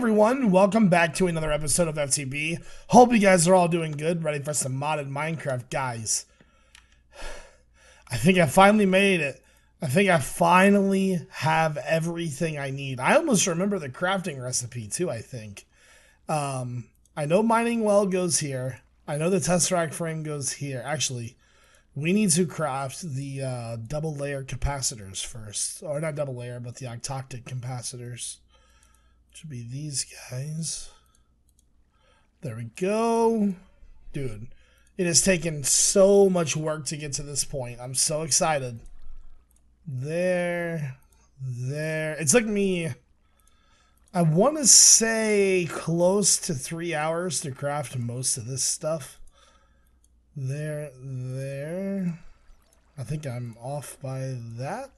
everyone, welcome back to another episode of FTB. Hope you guys are all doing good, ready for some modded Minecraft, guys. I think I finally made it. I think I finally have everything I need. I almost remember the crafting recipe too, I think. I know mining well goes here. I know the tesseract frame goes here. Actually, we need to craft the double layer capacitors first. Or not double layer, but the octoctic capacitors. Should be these guys. There we go. Dude, it has taken so much work to get to this point. I'm so excited. There. It took me, I want to say, close to 3 hours to craft most of this stuff. There. I think I'm off by that.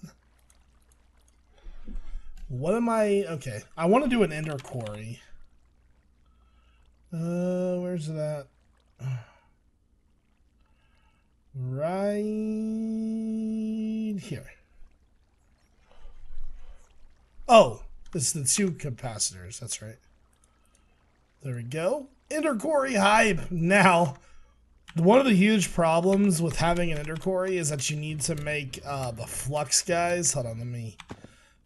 What am I? Okay, I want to do an ender quarry. Where's that? Right here. Oh, it's the two capacitors. That's right. There we go. Ender quarry hype. Now, one of the huge problems with having an ender quarry is that you need to make the flux guys. Hold on, let me.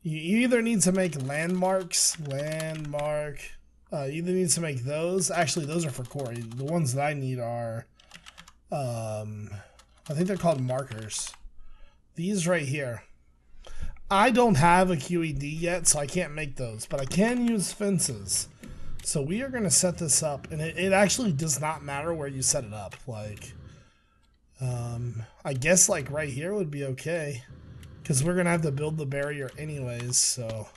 You either need to make landmarks, you either need to make those. Actually, those are for quarry. The ones that I need are, I think they're called markers. These right here. I don't have a QED yet, so I can't make those, but I can use fences. So we are going to set this up, and it actually does not matter where you set it up. Like, I guess like right here would be okay. Because we're going to have to build the barrier anyways, so...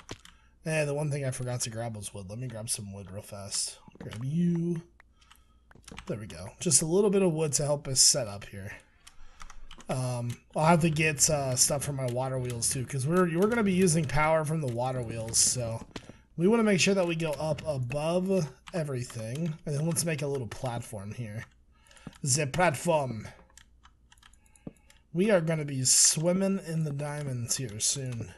the one thing I forgot to grab was wood. Let me grab some wood real fast. Grab you. There we go. Just a little bit of wood to help us set up here. I'll have to get stuff from my water wheels too, because we're going to be using power from the water wheels, so... We want to make sure that we go up above everything. And then let's make a little platform here. The platform. We are going to be swimming in the diamonds here soon.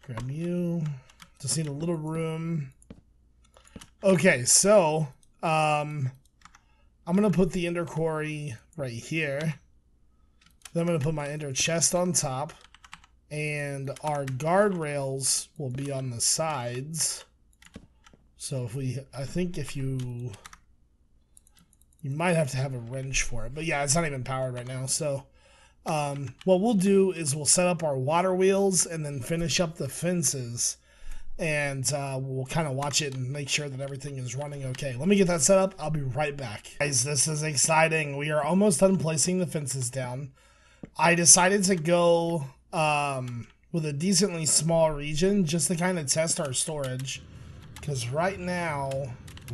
Grab you. Just need a little room. Okay, so I'm going to put the ender quarry right here. Then I'm going to put my ender chest on top. And our guardrails will be on the sides. So I think if you might have to have a wrench for it. But yeah, it's not even powered right now. So what we'll do is we'll set up our water wheels and then finish up the fences. And we'll kind of watch it and make sure that everything is running okay. Let me get that set up. I'll be right back. Guys, this is exciting. We are almost done placing the fences down. I decided to go with a decently small region just to kind of test our storage. Because right now,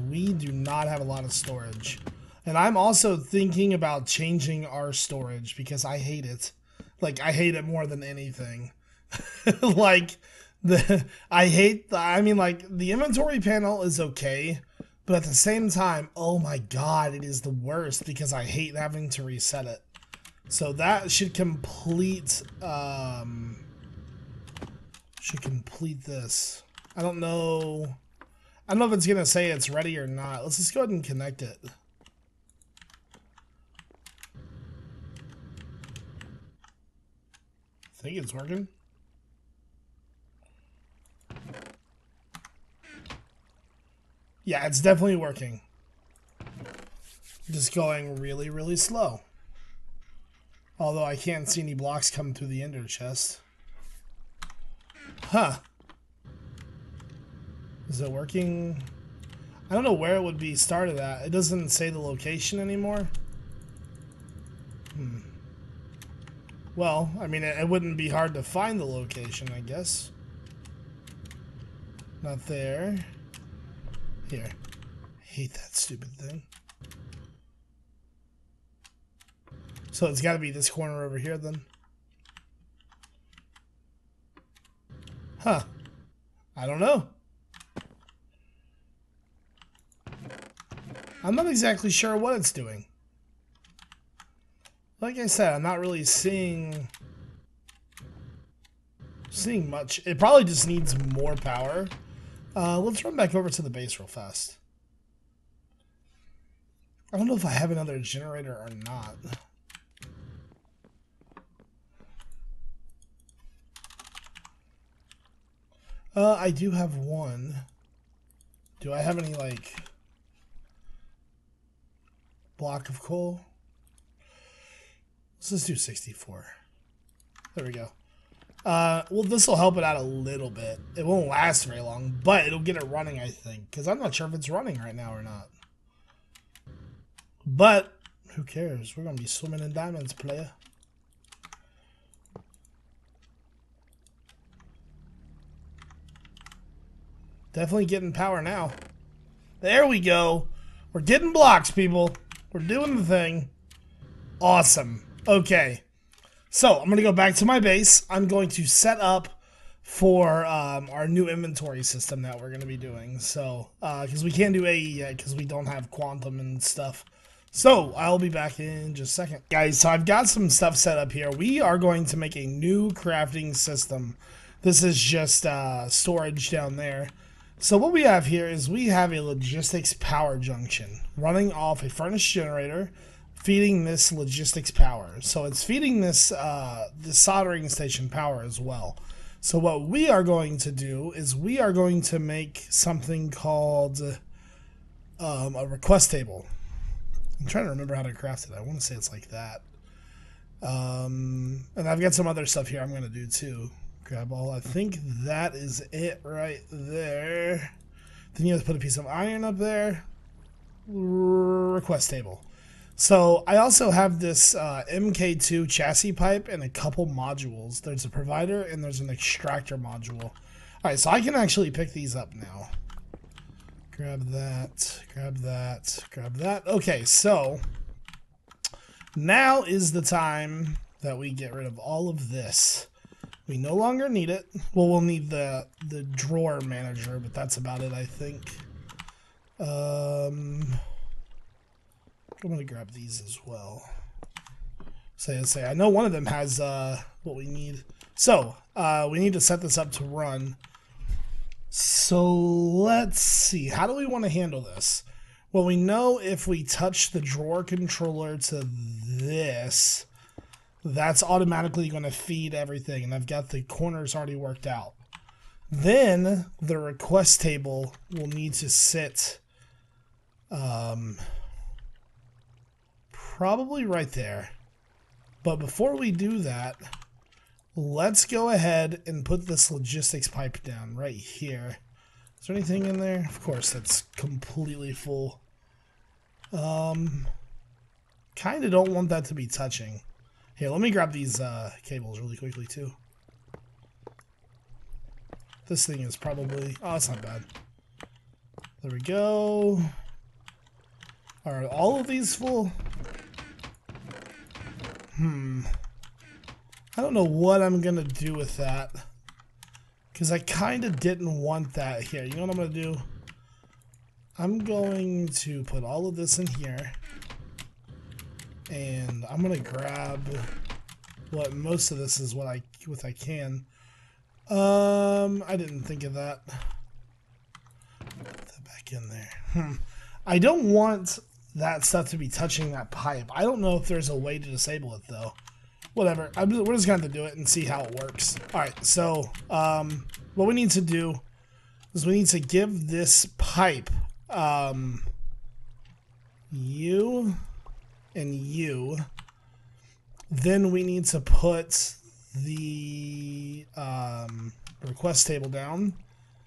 we do not have a lot of storage. And I'm also thinking about changing our storage because I hate it. Like, I hate it more than anything. Like, the inventory panel is okay. But at the same time, oh my god, it is the worst because I hate having to reset it. So that should complete, this. I don't know if it's going to say it's ready or not. Let's just go ahead and connect it. I think it's working. Yeah, it's definitely working. Just going really, really slow. Although I can't see any blocks come through the ender chest. Huh. Is it working? I don't know where it would be started at. It doesn't say the location anymore. Well, I mean, it wouldn't be hard to find the location, I guess. Not there. Here. I hate that stupid thing. So it's got to be this corner over here then. Huh. I don't know. I'm not exactly sure what it's doing. Like I said, I'm not really seeing much. It probably just needs more power. Let's run back over to the base real fast. I don't know if I have another generator or not. I do have one. Do I have any, like, block of coal? Let's just do 64. There we go. Well, this will help it out a little bit. It won't last very long, but it'll get it running, I think. Because I'm not sure if it's running right now or not. But, who cares? We're going to be swimming in diamonds, player. Definitely getting power now. There we go. We're getting blocks, people. We're doing the thing. Awesome. Okay. So, I'm going to go back to my base. I'm going to set up for our new inventory system that we're going to be doing. So, because we can't do AE yet because we don't have quantum and stuff. So, I'll be back in just a second. Guys, so I've got some stuff set up here. We are going to make a new crafting system. This is just storage down there. So what we have here is we have a logistics power junction running off a furnace generator, feeding this logistics power. So it's feeding this the soldering station power as well. So what we are going to do is we are going to make something called a request table. I'm trying to remember how to craft it. I want to say it's like that. And I've got some other stuff here I'm going to do too. Grab all. I think that is it right there. Then you have to put a piece of iron up there. Request table. So I also have this MK2 chassis pipe and a couple modules. There's a provider and there's an extractor module. Alright, so I can actually pick these up now. Grab that, grab that, grab that. Okay, so now is the time that we get rid of all of this. We no longer need it. Well, we'll need the drawer manager, but that's about it, I think. I'm going to grab these as well. Say, I know one of them has what we need. So, we need to set this up to run. So, let's see. How do we want to handle this? Well, we know if we touch the drawer controller to this, that's automatically going to feed everything, and I've got the corners already worked out. Then the request table will need to sit probably right there. But before we do that, let's go ahead and put this logistics pipe down right here. Is there anything in there? Of course, that's completely full. Kind of don't want that to be touching. Here, let me grab these cables really quickly, too. This thing is probably... Oh, it's not bad. There we go. Are all of these full? I don't know what I'm going to do with that. Because I kind of didn't want that here. You know what I'm going to do? I'm going to put all of this in here. And I'm gonna grab what most of this is what I can. I didn't think of that. Put that back in there. I don't want that stuff to be touching that pipe. I don't know if there's a way to disable it though. Whatever. We're just gonna have to do it and see how it works. All right. So what we need to do is we need to give this pipe you. And you, then we need to put the request table down.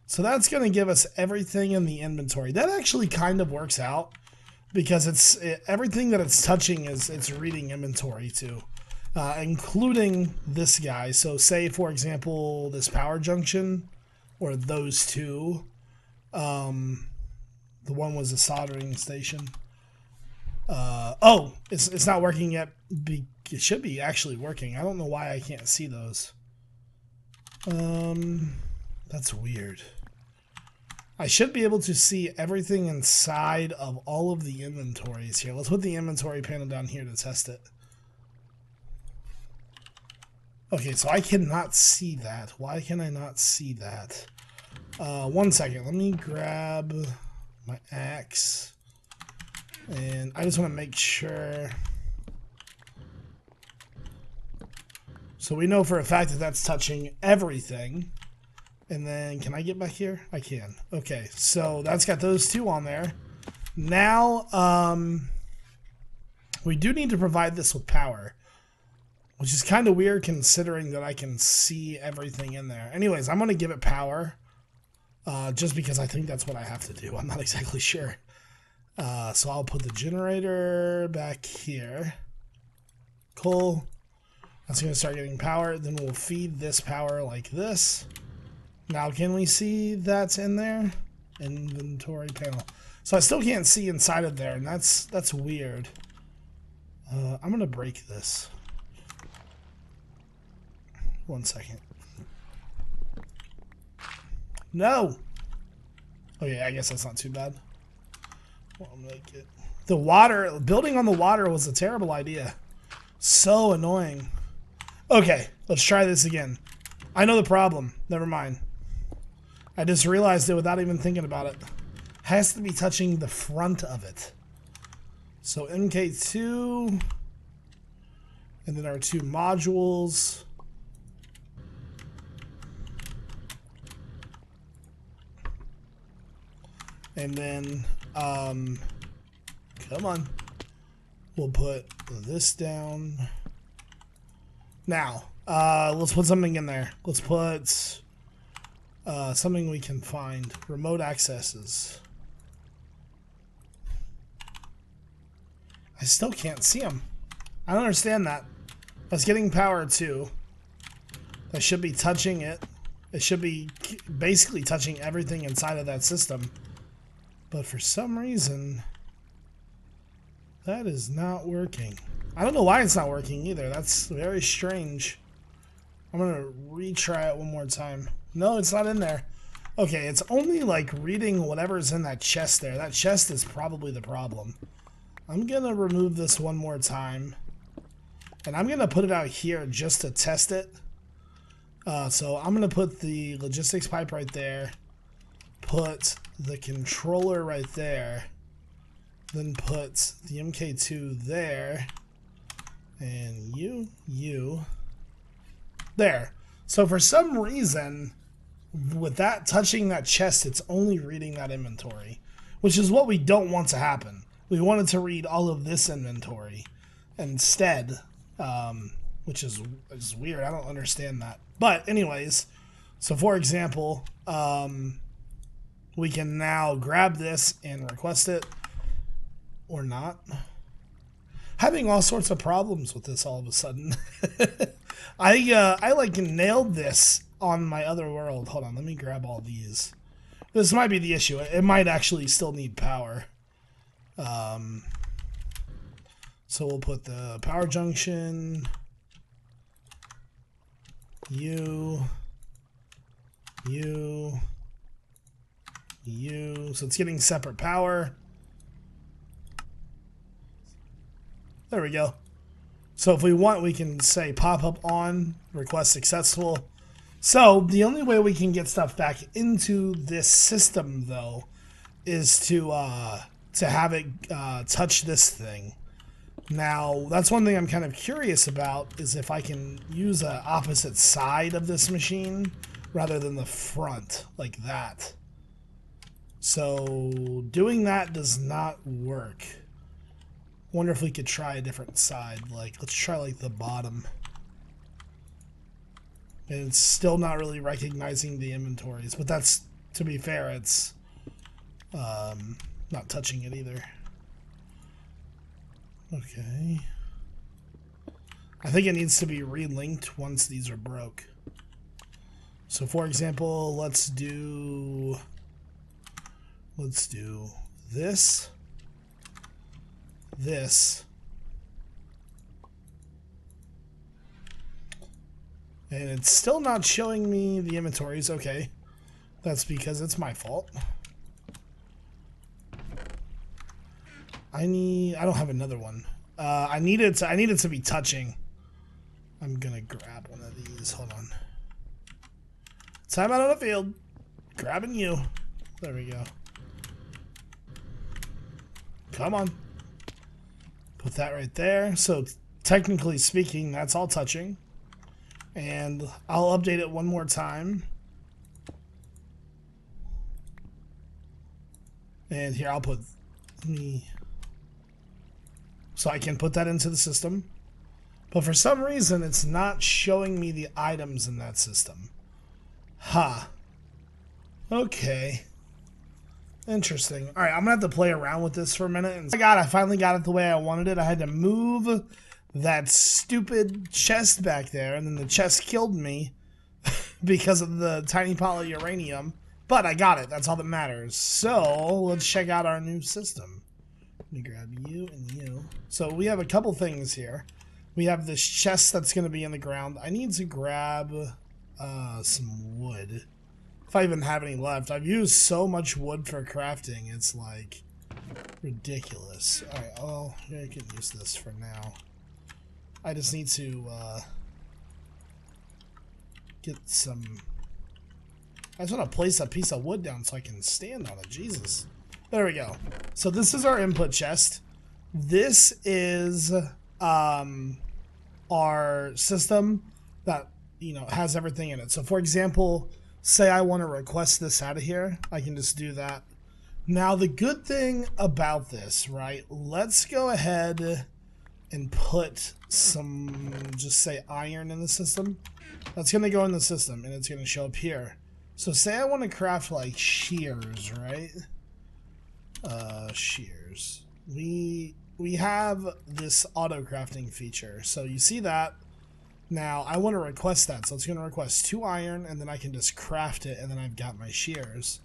So that's going to give us everything in the inventory. That actually kind of works out because everything that it's touching it's reading inventory too, including this guy. So say, for example, this power junction or those two. The one was a soldering station. Oh, it's not working yet. It should be actually working. I don't know why I can't see those. That's weird. I should be able to see everything inside of all of the inventories here. Let's put the inventory panel down here to test it. Okay, so I cannot see that. Why can I not see that? 1 second. Let me grab my axe. And I just want to make sure. So we know for a fact that that's touching everything. And then, can I get back here? I can. Okay, so that's got those two on there. Now, we do need to provide this with power, which is kind of weird considering that I can see everything in there. Anyways, I'm going to give it power, just because I think that's what I have to do. I'm not exactly sure. So I'll put the generator back here. Cool. That's going to start getting power. Then we'll feed this power like this. Now, can we see that's in there? Inventory panel. So I still can't see inside of there, and that's weird. I'm going to break this. 1 second. No! Okay, I guess that's not too bad. Well, I'll make it. The water, building on the water was a terrible idea. So annoying. Okay, let's try this again. I know the problem. Never mind. I just realized it without even thinking about it. Has to be touching the front of it. So MK2, and then our two modules. And then, come on. We'll put this down. Now, let's put something in there. Let's put something we can find. Remote accesses. I still can't see them. I don't understand that. That's getting power too. That should be touching it. It should be basically touching everything inside of that system. But for some reason, that is not working. I don't know why it's not working either. That's very strange. I'm going to retry it one more time. No, it's not in there. Okay, it's only like reading whatever's in that chest there. That chest is probably the problem. I'm going to remove this one more time. And I'm going to put it out here just to test it. So I'm going to put the logistics pipe right there. Put the controller right there. Then put the MK2 there. And you. There. So for some reason, with that touching that chest, it's only reading that inventory. Which is what we don't want to happen. We wanted to read all of this inventory instead, which is weird. I don't understand that. But anyways, so for example, we can now grab this and request it, or not. Having all sorts of problems with this all of a sudden. I like nailed this on my other world. Hold on, let me grab all these. This might be the issue. It might actually still need power. So we'll put the power junction, you, so it's getting separate power. There we go. So if we want, we can say pop up on, request successful. So the only way we can get stuff back into this system though is to have it touch this thing. Now, that's one thing I'm kind of curious about, is if I can use an opposite side of this machine rather than the front, like that. So, doing that does not work. Wonder if we could try a different side. Like, let's try, like, the bottom. And it's still not really recognizing the inventories. But that's, to be fair, it's not touching it either. Okay. I think it needs to be relinked once these are broke. So for example, let's do this, and it's still not showing me the inventories. Okay. That's because it's my fault. I don't have another one. I need it to be touching. I'm gonna grab one of these. Hold on. Time out on the field. Grabbing you. There we go. Come on. Put that right there. So technically speaking, that's all touching. And I'll update it one more time. And here I'll put me. So I can put that into the system. But for some reason, it's not showing me the items in that system. Ha. Okay. Interesting. Alright, I'm going to have to play around with this for a minute. And I finally got it the way I wanted it. I had to move that stupid chest back there. And then the chest killed me because of the tiny pile of uranium. But I got it. That's all that matters. So, let's check out our new system. Let me grab you and you. So, we have a couple things here. We have this chest that's going to be in the ground. I need to grab some wood. If I even have any left. I've used so much wood for crafting. It's like ridiculous. Alright, well, I can use this for now. I just need to get some... I just want to place a piece of wood down so I can stand on it. Jesus. There we go. So this is our input chest. This is our system that, you know, has everything in it. So for example, say I want to request this out of here, I can just do that. Now the good thing about this, right, let's go ahead and put some, just say iron in the system. That's going to go in the system and it's going to show up here. So say I want to craft like shears, right? Shears. We have this auto crafting feature. So you see that. Now I want to request that. So it's going to request 2 iron and then I can just craft it and then I've got my shears.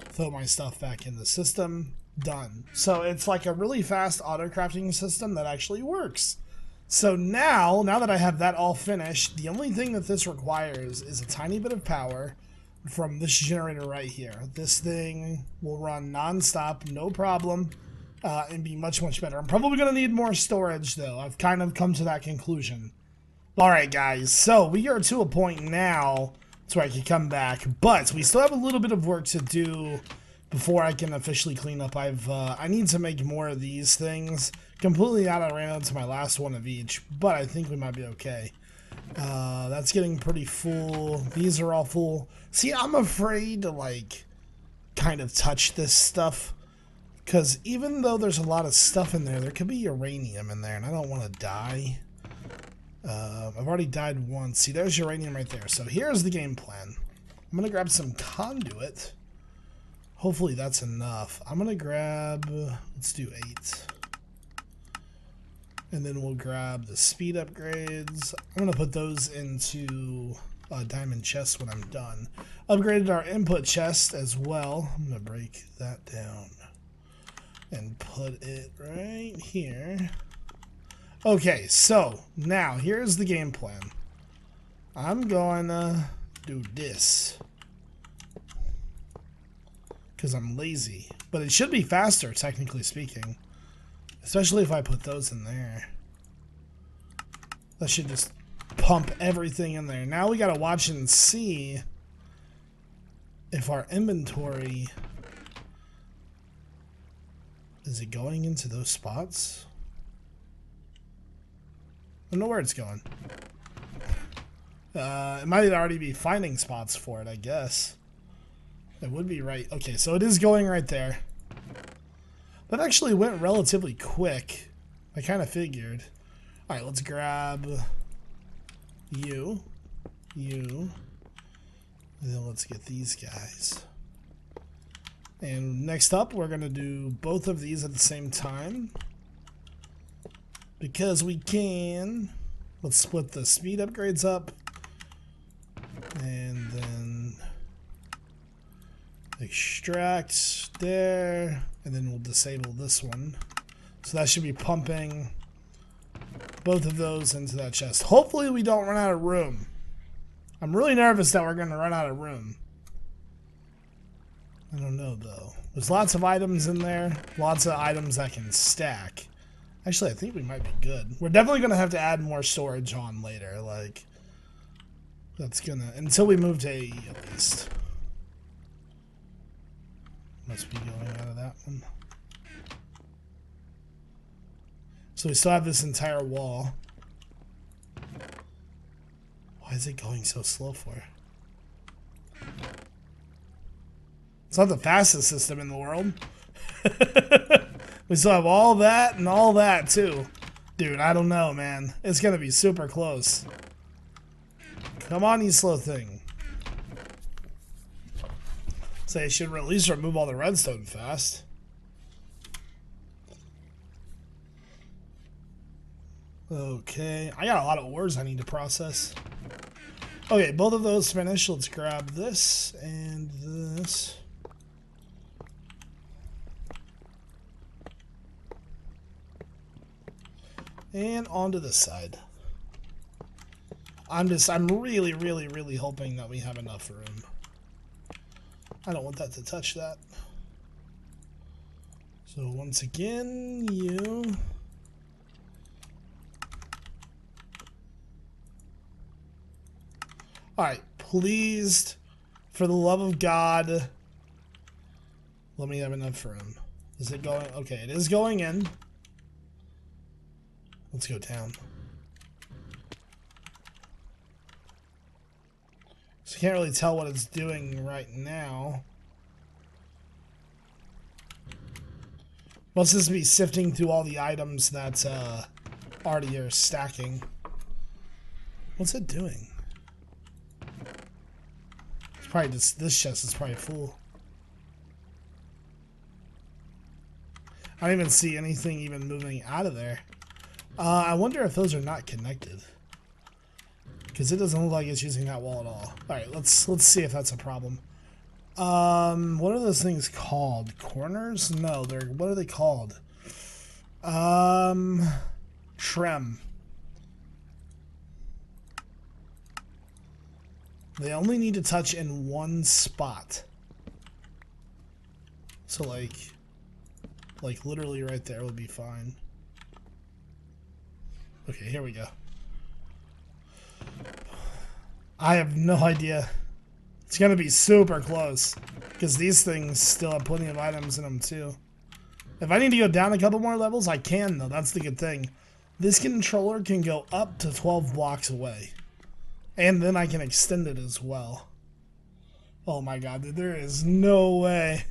Throw my stuff back in the system. Done. So it's like a really fast auto crafting system that actually works. So now that I have that all finished, the only thing that this requires is a tiny bit of power from this generator right here. This thing will run non-stop, no problem, and be much, much better. I'm probably going to need more storage, though. I've kind of come to that conclusion. Alright, guys, so we are to a point now to where I can come back, but we still have a little bit of work to do before I can officially clean up. I need to make more of these things. Completely out, I ran out to my last one of each, but I think we might be okay. That's getting pretty full. These are all full. See, I'm afraid to, like, kind of touch this stuff. Because even though there's a lot of stuff in there, there could be uranium in there, and I don't want to die. I've already died once. See, there's uranium right there. So here's the game plan. I'm going to grab some conduit. Hopefully that's enough. I'm going to grab, let's do 8. And then we'll grab the speed upgrades. I'm going to put those into a diamond chest when I'm done. Upgraded our input chest as well. I'm going to break that down and put it right here. Okay, so now here's the game plan. I'm going to do this because I'm lazy. But it should be faster, technically speaking. Especially if I put those in there. That should just pump everything in there. Now we gotta watch and see if our inventory... Is it going into those spots? I don't know where it's going. It might already be finding spots for it, I guess. It would be right. Okay, so it is going right there. That actually went relatively quick. I kind of figured. Alright, let's grab you. And then let's get these guys. And next up, we're going to do both of these at the same time. Because we can. Let's split the speed upgrades up. And then extract there. And then we'll disable this one. So that should be pumping both of those into that chest. Hopefully we don't run out of room. I'm really nervous that we're going to run out of room. I don't know, though. There's lots of items in there. Lots of items that can stack. Actually, I think we might be good. We're definitely going to have to add more storage on later. Like, that's going to... Until we move to 80, at least. Must be going out of that one. So we still have this entire wall. Why is it going so slow for? It's not the fastest system in the world. We still have all that and all that too. Dude, I don't know, man. It's gonna be super close. Come on, you slow thing. So I should at least remove all the redstone fast. Okay, I got a lot of ores I need to process. Okay, both of those finished. Let's grab this and this. And onto this side. I'm really, really, really hoping that we have enough room. I don't want that to touch that. So once again, you... Alright, please, for the love of God, let me have enough room. Is it going? Okay, it is going in. Let's go down. So I can't really tell what it's doing right now. Must just be sifting through all the items that already are stacking. What's it doing? It's probably just, this chest is probably full. I don't even see anything even moving out of there. I wonder if those are not connected. Because it doesn't look like it's using that wall at all. Alright, let's see if that's a problem. What are those things called? Corners? No, they're, what are they called? Trim. They only need to touch in one spot. So like literally right there would be fine. Okay, here we go. I have no idea. It's gonna be super close because these things still have plenty of items in them too. If I need to go down a couple more levels, I can though. That's the good thing. This controller can go up to 12 blocks away. And then I can extend it as well. Oh my god, dude, there is no way.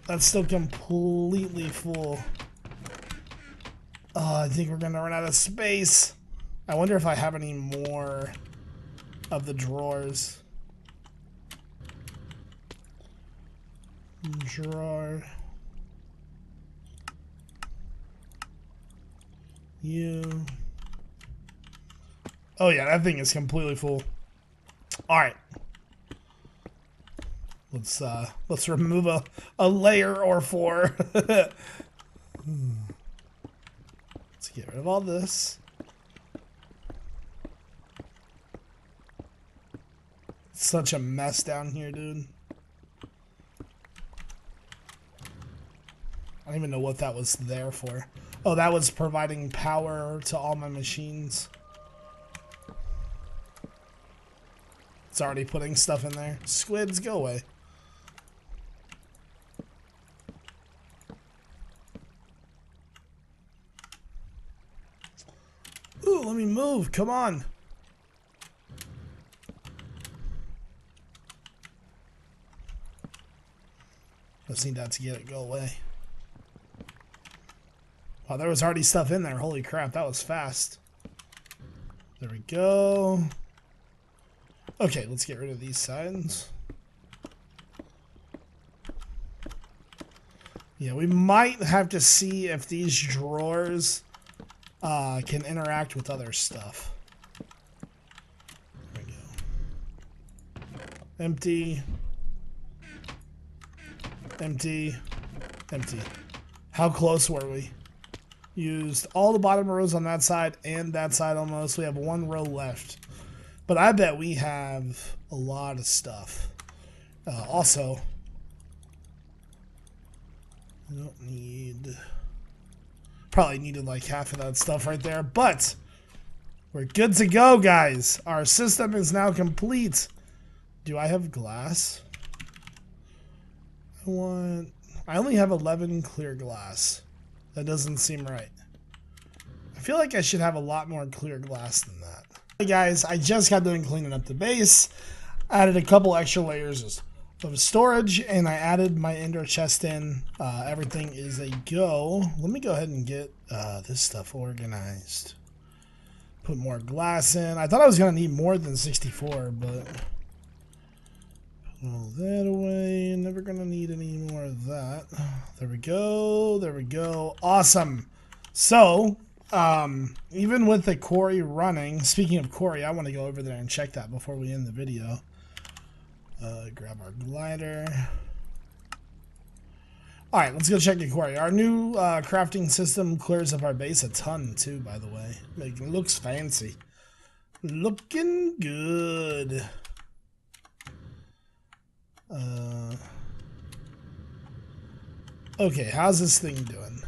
That's still completely full. Oh, I think we're gonna run out of space. I wonder if I have any more of the drawers. Drawer. You. Oh yeah, that thing is completely full. Alright. Let's remove a layer or four. Let's get rid of all this. It's such a mess down here, dude. I don't even know what that was there for. Oh, that was providing power to all my machines. It's already putting stuff in there. Squids, go away. Ooh, let me move. Come on. Just need that to get it go away. Wow, there was already stuff in there. Holy crap, that was fast. There we go. Okay, let's get rid of these sides. Yeah, we might have to see if these drawers can interact with other stuff. There we go. Empty. Empty. Empty. How close were we? Used all the bottom rows on that side and that side almost. We have one row left. But I bet we have a lot of stuff. Also, I don't need... Probably needed like half of that stuff right there. But we're good to go, guys. Our system is now complete. Do I have glass? What? I only have 11 clear glass. That doesn't seem right. I feel like I should have a lot more clear glass than that. Hey guys, I just got done cleaning up the base. Added a couple extra layers of storage, and I added my ender chest in. Everything is a go. Let me go ahead and get this stuff organized. Put more glass in. I thought I was going to need more than 64, but put all that away. Never going to need any more of that. There we go. There we go. Awesome. So, even with the quarry running, speaking of quarry, I want to go over there and check that before we end the video. Grab our glider. Alright, let's go check the quarry. Our new crafting system clears up our base a ton too, by the way. Like, it looks fancy. Looking good. Okay, how's this thing doing?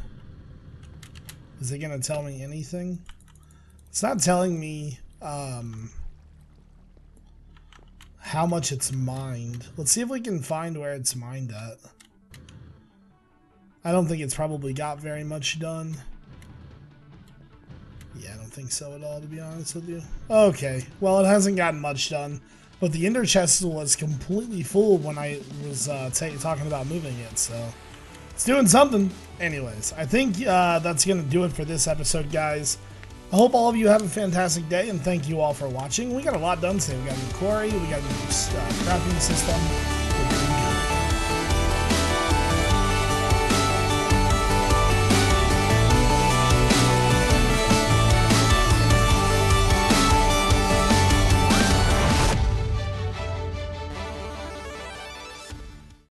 Is it gonna tell me anything? It's not telling me how much it's mined. Let's see if we can find where it's mined at. I don't think it's probably got very much done. Yeah, I don't think so at all, to be honest with you. Okay, well, it hasn't gotten much done, but the ender chest was completely full when I was talking about moving it, so it's doing something. Anyways, I think that's going to do it for this episode, guys. I hope all of you have a fantastic day, and thank you all for watching. We got a lot done today. We got a new quarry, we got a new crafting system.